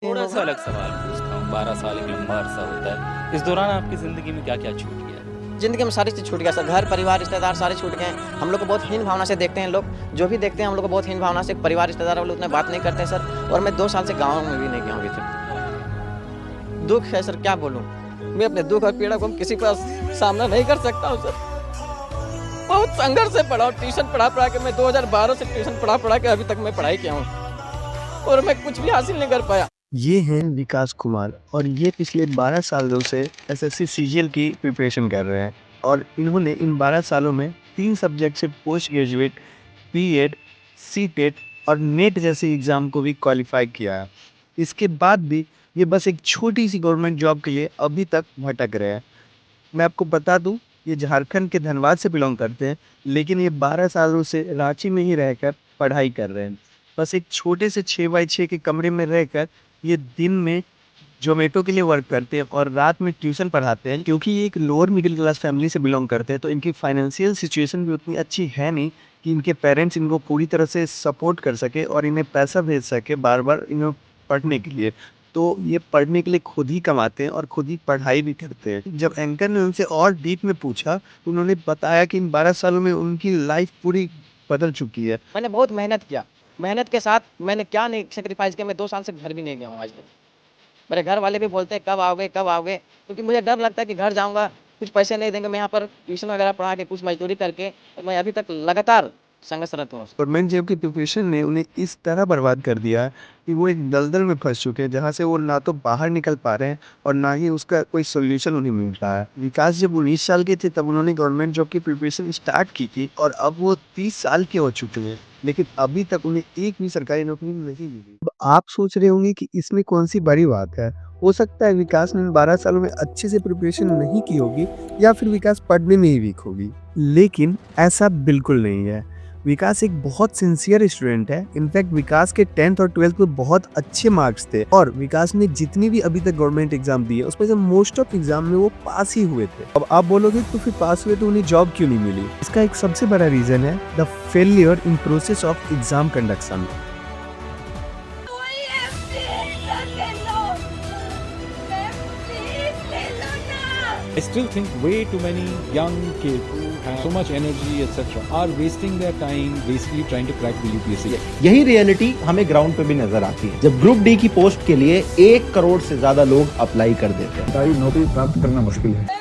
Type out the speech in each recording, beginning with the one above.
ये थोड़ा-सा होगा। अलग सवाल पूछता हूँ, 12 साल एक लंबा अरसा होता है। इस दौरान आपकी ज़िंदगी में क्या-क्या छूट गया? ज़िंदगी में सारी चीज़ छूट गया सर, घर, परिवार, रिश्तेदार सारे छूट गए हैं। हम लोग को बहुत हीन भावना से देखते हैं लोग, जो भी देखते हैं हम लोग को बहुत हीन भावना से परिवार, रिश्तेदार वाले उतना बात नहीं करते हैं सर और मैं 2 साल से गाँव में भी नहीं गया हूँ अभी तक। दुःख है सर, क्या बोलूँ? मैं अपने दुःख और पीड़ा को हम किसी के पास सामना नहीं कर सकता हूँ सर। बहुत संघर्ष से पढ़ा हूँ, ट्यूशन पढ़ा-पढ़ा के मैं 2012 से ट्यूशन पढ़ा-पढ़ा के अभी तक मैं पढ़ाई किया हूँ और मैं कुछ भी हासिल नहीं कर पाया। ये हैं विकास कुमार और ये पिछले 12 सालों से एसएससी सीजीएल की प्रिपरेशन कर रहे हैं और इन्होंने इन 12 सालों में 3 सब्जेक्ट से पोस्ट ग्रेजुएट, बीएड, सीटेट और नेट जैसे एग्ज़ाम को भी क्वालिफाई किया है। इसके बाद भी ये बस एक छोटी सी गवर्नमेंट जॉब के लिए अभी तक भटक रहे हैं। मैं आपको बता दूं, ये झारखंड के धनबाद से बिलोंग करते हैं, लेकिन ये 12 सालों से रांची में ही रहकर पढ़ाई कर रहे हैं। बस एक छोटे से 6 बाई 6 के कमरे में रहकर ये दिन में ज़ोमैटो के लिए वर्क करते हैं और रात में ट्यूशन पढ़ाते हैं। क्योंकि ये एक लोअर मिडिल क्लास फैमिली से बिलोंग करते हैं, तो इनकी फाइनेंशियल सिचुएशन भी उतनी अच्छी है नहीं कि इनके पेरेंट्स इनको पूरी तरह से सपोर्ट कर सके और इन्हें पैसा भेज सके बार-बार इन्हें पढ़ने के लिए। तो ये पढ़ने के लिए खुद ही कमाते हैं और खुद ही पढ़ाई भी करते हैं। जब एंकर ने उनसे और डीप में पूछा, तो उन्होंने बताया कि इन 12 सालों में उनकी लाइफ पूरी बदल चुकी है। मैंने बहुत मेहनत किया, मेहनत के साथ मैंने क्या नहीं सैक्रिफाइस किया, मैं 2 साल से घर भी नहीं गया हूँ आज तक। मेरे घर वाले भी बोलते हैं कब आओगे कब आओगे? क्योंकि मुझे डर लगता है कि घर जाऊँगा, कुछ पैसे नहीं देंगे, मैं यहाँ पर ट्यूशन वगैरह पढ़ा के कुछ मज़दूरी करके मैं अभी तक लगातार संघर्षरत हूँ। गवर्नमेंट जॉब की प्रिपरेशन ने उन्हें इस तरह बर्बाद कर दिया है कि वो एक दलदल में फंस चुके हैं, जहाँ से वो ना तो बाहर निकल पा रहे हैं और ना ही उसका कोई सॉल्यूशन उन्हें मिल रहा है। विकास जब 19 साल के थे तब उन्होंने गवर्नमेंट जॉब की प्रिपरेशन स्टार्ट की थी और अब वो 30 साल के हो चुके हैं, लेकिन अभी तक उन्हें एक भी सरकारी नौकरी नहीं मिली। अब आप सोच रहे होंगे कि इसमें कौन सी बड़ी बात है। हो सकता है विकास ने इन 12 सालों में अच्छे से प्रिपरेशन नहीं की होगी या फिर विकास पढ़ने में ही वीक होगी, लेकिन ऐसा बिल्कुल नहीं है। विकास एक बहुत सिंसियर स्टूडेंट है। इनफैक्ट विकास के 10th और 12th में बहुत अच्छे मार्क्स थे और विकास ने जितनी भी अभी तक गवर्नमेंट एग्जाम दी है उसमें से मोस्ट ऑफ एग्जाम में वो पास ही हुए थे। अब आप बोलोगे तो फिर पास हुए तो उन्हें जॉब क्यों नहीं मिली? इसका एक सबसे बड़ा रीजन है the failure in process of exam conduction. I still think way too many young kids who have so much energy, etc., are wasting their time basically trying to crack the UPSC. यही reality हमें ground पे भी नजर आती है जब group D की post के लिए 1 करोड़ से ज्यादा लोग अप्लाई कर देते हैं। सरकारी नौकरी प्राप्त करना मुश्किल है।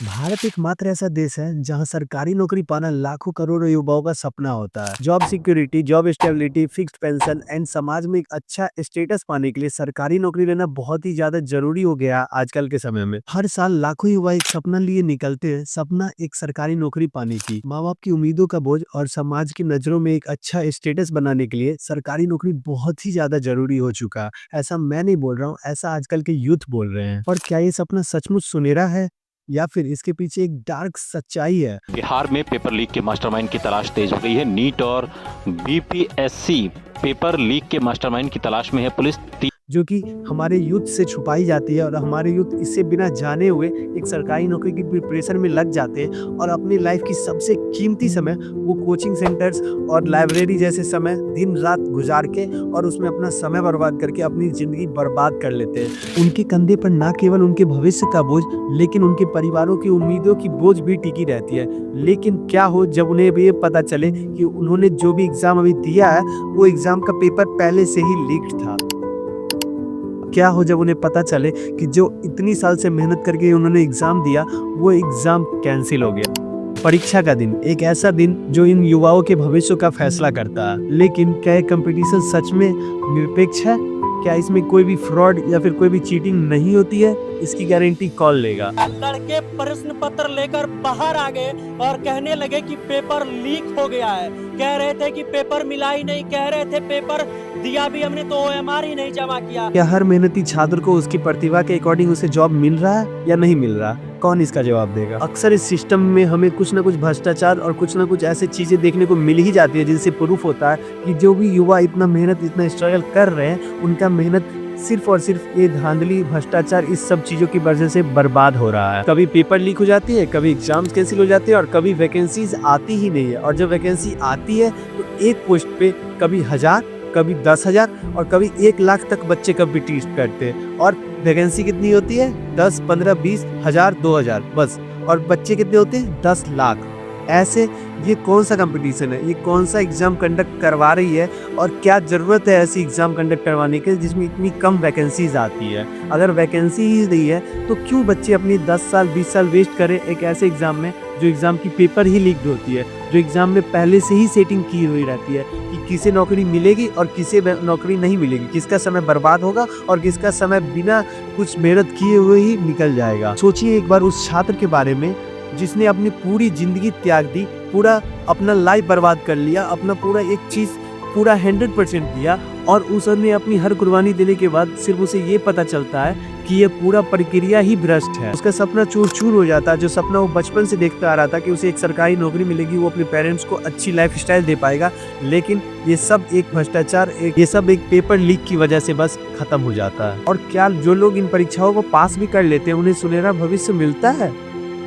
भारत एकमात्र ऐसा देश है जहां सरकारी नौकरी पाना लाखों करोड़ों युवाओं का सपना होता है। Job security, job stability, fixed pension and समाज में एक अच्छा स्टेटस पाने के लिए सरकारी नौकरी लेना बहुत ही ज्यादा जरूरी हो गया आजकल के समय में। हर साल लाखों युवा एक सपना लिए निकलते हैं, सपना एक सरकारी नौकरी पाने की। माँ बाप की उम्मीदों का बोझ और समाज की नजरों में एक अच्छा स्टेटस बनाने के लिए सरकारी नौकरी बहुत ही ज्यादा जरूरी हो चुका। ऐसा मैं नहीं बोल रहा हूँ, ऐसा आजकल के यूथ बोल रहे हैं। और क्या ये सपना सचमुच सुनेरा है या फिर इसके पीछे एक डार्क सच्चाई है? बिहार में पेपर लीक के मास्टरमाइंड की तलाश तेज हो गई है। नीट और बीपीएससी पेपर लीक के मास्टरमाइंड की तलाश में है पुलिस। जो कि हमारे यूथ से छुपाई जाती है और हमारे यूथ इससे बिना जाने हुए एक सरकारी नौकरी की प्रिपरेशन में लग जाते हैं और अपनी लाइफ की सबसे कीमती समय वो कोचिंग सेंटर्स और लाइब्रेरी जैसे समय दिन रात गुजार के और उसमें अपना समय बर्बाद करके अपनी जिंदगी बर्बाद कर लेते हैं। उनके कंधे पर ना केवल उनके भविष्य का बोझ लेकिन उनके परिवारों की उम्मीदों की बोझ भी टिकी रहती है। लेकिन क्या हो जब उन्हें ये पता चले कि उन्होंने जो भी एग्जाम अभी दिया है वो एग्जाम का पेपर पहले से ही लीक था? क्या हो जब उन्हें पता चले कि जो इतनी साल से मेहनत करके उन्होंने एग्जाम दिया वो एग्जाम कैंसिल हो गया? परीक्षा का दिन एक ऐसा दिन जो इन युवाओं के भविष्य का फैसला करता है। लेकिन क्या ये कंपटीशन सच में निरपेक्ष है? क्या इसमें कोई भी फ्रॉड या फिर कोई भी चीटिंग नहीं होती है? इसकी गारंटी कौन लेगा? लड़के प्रश्न पत्र लेकर बाहर आ गए और कहने लगे कि पेपर लीक हो गया है। कह रहे थे कि पेपर मिला ही नहीं, कह रहे थे पेपर दिया भी हमने तो ओएमआर ही नहीं जमा किया। क्या हर मेहनती छात्र को उसकी प्रतिभा के अकॉर्डिंग उसे जॉब मिल रहा है या नहीं मिल रहा? कौन इसका जवाब देगा? अक्सर इस सिस्टम में हमें कुछ ना कुछ भ्रष्टाचार और कुछ ना कुछ ऐसी चीजें देखने को मिल ही जाती है जिनसे प्रूफ होता है कि जो भी युवा इतना मेहनत इतना स्ट्रगल कर रहे हैं उनका मेहनत सिर्फ और सिर्फ ये धांधली भ्रष्टाचार इस सब चीज़ों की वजह से बर्बाद हो रहा है। कभी पेपर लीक हो जाती है, कभी एग्जाम्स कैंसिल हो जाते हैं और कभी वैकेंसीज आती ही नहीं है। और जब वैकेंसी आती है तो एक पोस्ट पे कभी 1000, कभी 10,000 और कभी 1 लाख तक बच्चे कम्पिटिट करते हैं। और वैकेंसी कितनी होती है? 10, 15, 20 हज़ार, 2000 बस। और बच्चे कितने होते हैं? 10 लाख। ऐसे ये कौन सा कंपटीशन है? ये कौन सा एग्ज़ाम कंडक्ट करवा रही है? और क्या ज़रूरत है ऐसी एग्ज़ाम कंडक्ट करवाने की जिसमें इतनी कम वैकेंसीज आती है? अगर वैकेंसी ही नहीं है तो क्यों बच्चे अपनी 10 साल 20 साल वेस्ट करें एक ऐसे एग्ज़ाम में जो एग्ज़ाम की पेपर ही लीक्ड होती है, जो एग्ज़ाम में पहले से ही सेटिंग की हुई रहती है कि किसे नौकरी मिलेगी और किसे नौकरी नहीं मिलेगी, किसका समय बर्बाद होगा और किसका समय बिना कुछ मेहनत किए हुए ही निकल जाएगा। सोचिए एक बार उस छात्र के बारे में जिसने अपनी पूरी ज़िंदगी त्याग दी, पूरा अपना लाइफ बर्बाद कर लिया, अपना पूरा एक चीज़ पूरा 100% दिया और उसने अपनी हर कुर्बानी देने के बाद सिर्फ उसे ये पता चलता है कि ये पूरा प्रक्रिया ही भ्रष्ट है। उसका सपना चूर-चूर हो जाता है, जो सपना वो बचपन से देखता आ रहा था कि उसे एक सरकारी नौकरी मिलेगी, वो अपने पेरेंट्स को अच्छी लाइफस्टाइल दे पाएगा। लेकिन ये सब एक भ्रष्टाचार, ये सब एक पेपर लीक की वजह से बस खत्म हो जाता है। और क्या जो लोग इन परीक्षाओं को पास भी कर लेते हैं उन्हें सुनहरा भविष्य मिलता है,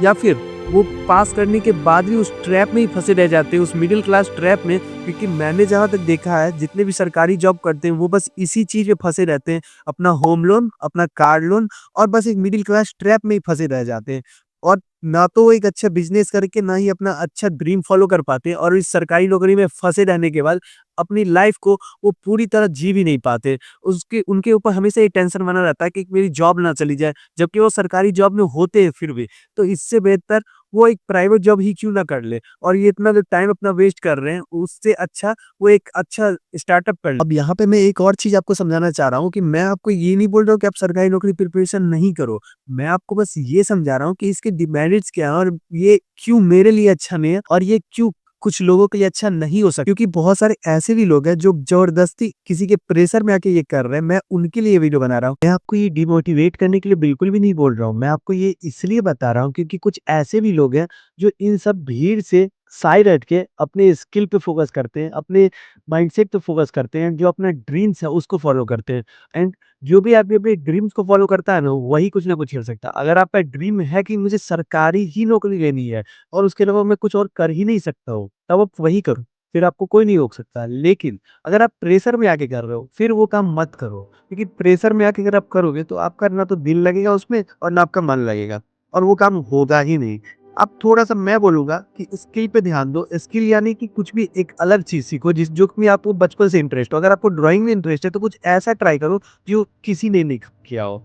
या फिर वो पास करने के बाद भी उस ट्रैप में ही फंसे रह जाते हैं, उस मिडिल क्लास ट्रैप में? क्योंकि मैंने जहाँ तक देखा है जितने भी सरकारी जॉब करते हैं वो बस इसी चीज़ में फंसे रहते हैं, अपना होम लोन, अपना कार लोन और बस एक मिडिल क्लास ट्रैप में ही फंसे रह जाते हैं। और ना तो वो एक अच्छा बिजनेस करके ना ही अपना अच्छा ड्रीम फॉलो कर पाते हैं और इस सरकारी नौकरी में फंसे रहने के बाद अपनी लाइफ को वो पूरी तरह जी भी नहीं पाते। उसके उनके ऊपर हमेशा ये टेंशन बना रहता है कि मेरी जॉब ना चली जाए, जबकि वो सरकारी जॉब में होते हैं फिर भी। तो इससे बेहतर वो एक प्राइवेट जॉब ही क्यों ना कर ले, और ये इतना जो टाइम अपना वेस्ट कर रहे हैं उससे अच्छा वो एक अच्छा स्टार्टअप कर ले। अब यहाँ पे मैं एक और चीज़ आपको समझाना चाह रहा हूँ कि मैं आपको ये नहीं बोल रहा हूँ कि आप सरकारी नौकरी प्रिपरेशन नहीं करो। मैं आपको बस ये समझा रहा हूँ कि इसके डिमेरिट्स क्या हैं और ये क्यों मेरे लिए अच्छा नहीं है और ये क्यों कुछ लोगों के लिए अच्छा नहीं हो सकता। क्योंकि बहुत सारे ऐसे भी लोग हैं जो जबरदस्ती किसी के प्रेशर में आके ये कर रहे हैं। मैं उनके लिए वीडियो बना रहा हूँ। मैं आपको ये डिमोटिवेट करने के लिए बिल्कुल भी नहीं बोल रहा हूँ। मैं आपको ये इसलिए बता रहा हूँ क्योंकि कुछ ऐसे भी लोग हैं जो इन सब भीड़ से साइड हट के अपने स्किल पे फोकस करते हैं, अपने माइंडसेट पे फोकस करते हैं, जो अपना ड्रीम्स है उसको फॉलो करते हैं। एंड जो भी आदमी अपने ड्रीम्स को फॉलो करता है ना, वही कुछ ना कुछ कर सकता है। अगर आपका ड्रीम है कि मुझे सरकारी ही नौकरी लेनी है और उसके अलावा मैं कुछ और कर ही नहीं सकता हूँ, तब आप वही करो, फिर आपको कोई नहीं रोक सकता। लेकिन अगर आप प्रेशर में आके कर रहे हो, फिर वो काम मत करो, क्योंकि प्रेशर में आके अगर आप करोगे तो आपका ना तो दिल लगेगा उसमें और ना आपका मन लगेगा और वो काम होगा ही नहीं। आप थोड़ा-सा मैं बोलूँगा कि स्किल पे ध्यान दो। स्किल यानी कि कुछ भी एक अलग चीज़ सीखो जो में आपको बचपन से इंटरेस्ट हो। अगर आपको ड्राइंग में इंटरेस्ट है तो कुछ ऐसा ट्राई करो जो किसी ने नहीं किया हो।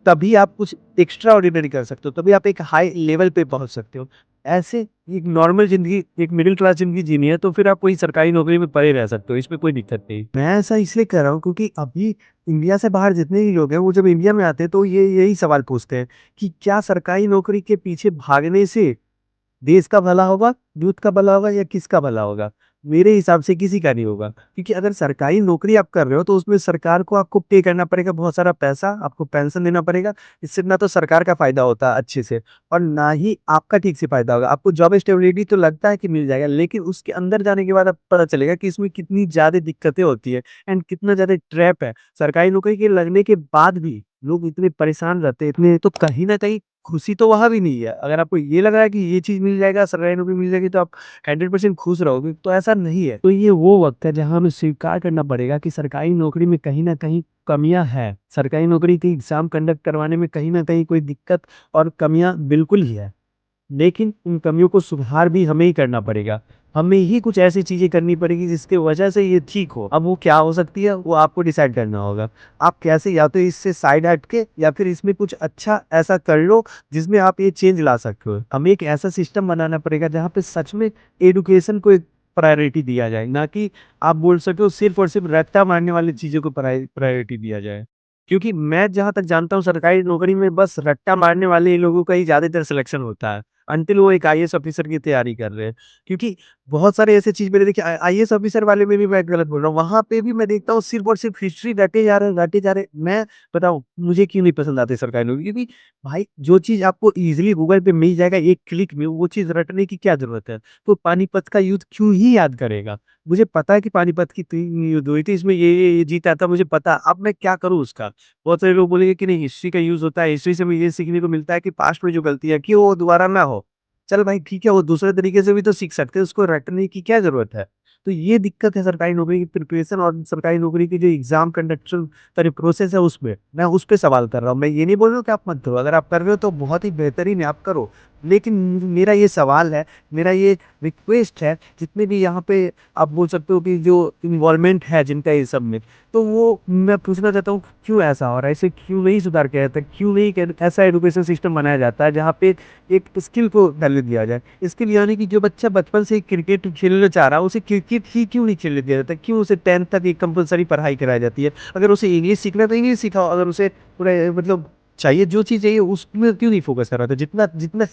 तभी आप कुछ एक्स्ट्रा ऑर्डिनरी कर सकते हो, तभी आप एक हाई लेवल पे पहुँच सकते हो। ऐसे एक नॉर्मल ज़िंदगी, एक मिडिल क्लास ज़िंदगी जीनी है तो फिर आप वही सरकारी नौकरी में पड़े रह सकते हो, इसमें कोई दिक्कत नहीं। मैं ऐसा इसलिए कह रहा हूँ क्योंकि अभी इंडिया से बाहर जितने भी लोग हैं वो जब इंडिया में आते हैं तो ये यही सवाल पूछते हैं कि क्या सरकारी नौकरी के पीछे भागने से देश का भला होगा, यूथ का भला होगा या किसका भला होगा? मेरे हिसाब से किसी का नहीं होगा। क्योंकि अगर सरकारी नौकरी आप कर रहे हो तो उसमें सरकार को आपको पे करना पड़ेगा बहुत सारा पैसा, आपको पेंशन देना पड़ेगा। इससे ना तो सरकार का फ़ायदा होता है अच्छे से और ना ही आपका ठीक से फ़ायदा होगा। आपको जॉब स्टेबिलिटी तो लगता है कि मिल जाएगा, लेकिन उसके अंदर जाने के बाद आपको पता चलेगा कि इसमें कितनी ज़्यादा दिक्कतें होती है एंड कितना ज़्यादा ट्रैप है। सरकारी नौकरी के लगने के बाद भी लोग इतने परेशान रहते हैं, इतने तो कहीं न कहीं खुशी तो वहाँ भी नहीं है। अगर आपको ये लग रहा है कि ये चीज़ मिल जाएगा, सरकारी नौकरी मिल जाएगी तो आप 100% खुश रहोगे, तो ऐसा नहीं है। तो ये वो वक़्त है जहाँ हमें स्वीकार करना पड़ेगा कि सरकारी नौकरी में कहीं न कहीं कमियाँ हैं। सरकारी नौकरी की एग्ज़ाम कंडक्ट करवाने में कहीं न कहीं कोई दिक्कत और कमियाँ बिल्कुल ही है। लेकिन उन कमियों को सुधार भी हमें ही करना पड़ेगा। हमें ही कुछ ऐसी चीज़ें करनी पड़ेगी जिसकी वजह से ये ठीक हो। अब वो क्या हो सकती है वो आपको डिसाइड करना होगा। आप कैसे या तो इससे साइड हट के या फिर इसमें कुछ अच्छा ऐसा कर लो जिसमें आप ये चेंज ला सकते हो। हमें एक ऐसा सिस्टम बनाना पड़ेगा जहाँ पे सच में एजुकेशन को एक प्रायोरिटी दिया जाए, ना कि आप बोल सके हो सिर्फ़ और सिर्फ़ रट्टा मारने वाली चीज़ों को प्रायोरिटी दिया जाए। क्योंकि मैं जहाँ तक जानता हूँ सरकारी नौकरी में बस रट्टा मारने वाले लोगों का ही ज़्यादातर सिलेक्शन होता है। अंटिल वो एक आईएएस ऑफिसर की तैयारी कर रहे हैं। क्योंकि बहुत सारे ऐसे चीज़ मैंने देखी आईएएस ऑफिसर वाले में भी मैं गलत बोल रहा हूँ, वहाँ पे भी मैं देखता हूँ सिर्फ़ और सिर्फ़ हिस्ट्री रटे जा रहे हैं, रटे जा रहे हैं। मैं बताऊँ, मुझे क्यों नहीं पसंद आते सरकारी नौकरी क्योंकि भाई जो चीज़ आपको ईज़िली गूगल पे मिल जाएगा एक क्लिक में, वो चीज़ रटने की क्या ज़रूरत है? तो पानीपत का युद्ध क्यों ही याद करेगा? मुझे पता है कि पानीपत की 3 युद्ध हुई थी, इसमें ये जीता था, मुझे पता है, अब मैं क्या करूँ उसका? बहुत सारे लोग बोलेंगे कि नहीं हिस्ट्री का यूज़ होता है, हिस्ट्री से हमें ये सीखने को मिलता है कि पास्ट में जो गलतियाँ की वो दोबारा ना हो। चल भाई ठीक है, वो दूसरे तरीके से भी तो सीख सकते हैं, उसको रटने की क्या ज़रूरत है? तो ये दिक्कत है सरकारी नौकरी की प्रिपरेशन और सरकारी नौकरी की जो एग्ज़ाम कंडक्शन का जो प्रोसेस है उसमें, मैं उस पे सवाल कर रहा हूँ। मैं ये नहीं बोल रहा हूँ कि आप मत करो, अगर आप कर रहे हो तो बहुत ही बेहतरीन है, आप करो। लेकिन मेरा ये सवाल है, मेरा ये रिक्वेस्ट है, जितने भी यहाँ पे आप बोल सकते हो कि जो इन्वॉल्वमेंट है जिनका ये सब में, तो वो मैं पूछना चाहता हूँ क्यों ऐसा हो रहा है? इसे क्यों नहीं सुधार किया जाता? क्यों नहीं ऐसा एजुकेशन सिस्टम बनाया जाता है जहाँ पे एक स्किल को वैल्यू दिया जाए? स्किल यानी कि जो बच्चा बचपन से ही क्रिकेट खेलना चाह रहा है, उसे क्रिकेट ही क्यों नहीं खेलने दिया जाता? क्यों उसे 10th तक एक कंपल्सरी पढ़ाई कराई जाती है? अगर उसे इंग्लिश सीखना है तो इंग्लिश सिखाओ, अगर उसे पूरा मतलब चाहिए जो चीज़ चाहिए उसमें क्यों नहीं फोकस कर रहा था? जितना जितना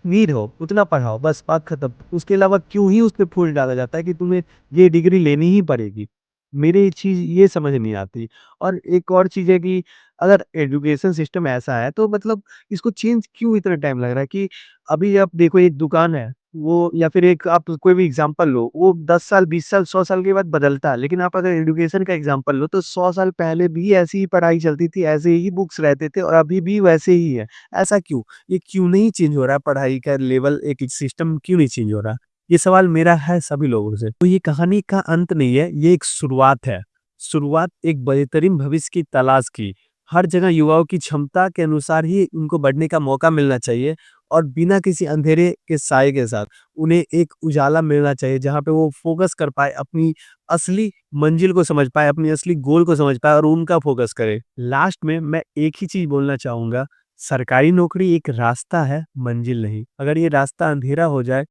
नीड हो उतना पढ़ाओ, बस बात खत्म। उसके अलावा क्यों ही उसपे फोर्स डाला जाता है कि तुम्हें ये डिग्री लेनी ही पड़ेगी? मेरे ये चीज़ ये समझ नहीं आती। और एक और चीज़ है कि अगर एजुकेशन सिस्टम ऐसा है तो मतलब इसको चेंज क्यों इतना टाइम लग रहा है कि अभी आप देखो एक दुकान है, वो या फिर एक आप कोई भी एग्ज़ाम्पल लो, वो 10 साल, 20 साल, 100 साल के बाद बदलता है। लेकिन आप अगर एजुकेशन का एग्ज़ाम्पल लो तो 100 साल पहले भी ऐसी ही पढ़ाई चलती थी, ऐसे ही बुक्स रहते थे और अभी भी वैसे ही है। ऐसा क्यों? ये क्यों नहीं चेंज हो रहा है पढ़ाई का लेवल, एक सिस्टम क्यों नहीं चेंज हो रहा? ये सवाल मेरा है सभी लोगों से। तो ये कहानी का अंत नहीं है, ये एक शुरुआत है। शुरुआत एक बेहतरीन भविष्य की तलाश की। हर जगह युवाओं की क्षमता के अनुसार ही उनको बढ़ने का मौका मिलना चाहिए और बिना किसी अंधेरे के साए के साथ उन्हें एक उजाला मिलना चाहिए जहाँ पे वो फ़ोकस कर पाएँ, अपनी असली मंजिल को समझ पाएँ, अपनी असली गोल को समझ पाएँ और उनका फ़ोकस करें। लास्ट में मैं एक ही चीज़ बोलना चाहूँगा, सरकारी नौकरी एक रास्ता है, मंजिल नहीं। अगर ये रास्ता अंधेरा हो जाए